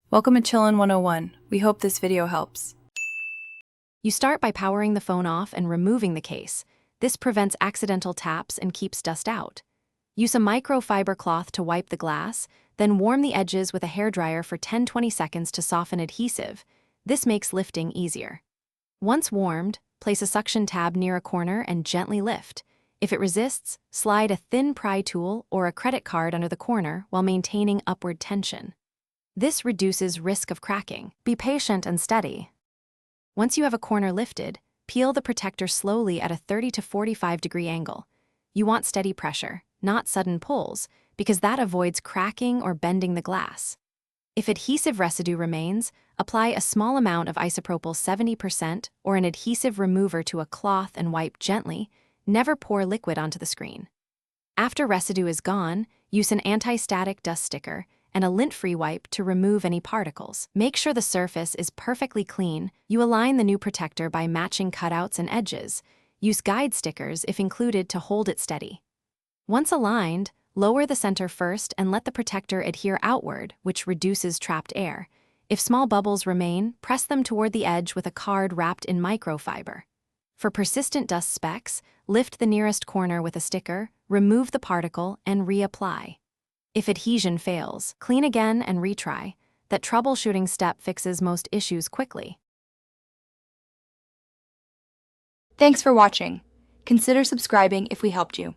Welcome to Chillin' 101. We hope this video helps. You start by powering the phone off and removing the case. This prevents accidental taps and keeps dust out. Use a microfiber cloth to wipe the glass, then warm the edges with a hairdryer for 10-20 seconds to soften adhesive. This makes lifting easier. Once warmed, place a suction tab near a corner and gently lift. If it resists, slide a thin pry tool or a credit card under the corner while maintaining upward tension. This reduces risk of cracking. Be patient and steady. Once you have a corner lifted, peel the protector slowly at a 30 to 45 degree angle. You want steady pressure, not sudden pulls, because that avoids cracking or bending the glass. If adhesive residue remains, apply a small amount of isopropyl 70% or an adhesive remover to a cloth and wipe gently. Never pour liquid onto the screen. After residue is gone, use an anti-static dust sticker and a lint-free wipe to remove any particles. Make sure the surface is perfectly clean. You align the new protector by matching cutouts and edges. Use guide stickers if included to hold it steady. Once aligned, lower the center first and let the protector adhere outward, which reduces trapped air. If small bubbles remain, press them toward the edge with a card wrapped in microfiber. For persistent dust specks, lift the nearest corner with a sticker, remove the particle, and reapply. If adhesion fails, clean again and retry. That troubleshooting step fixes most issues quickly. Thanks for watching. Consider subscribing if we helped you.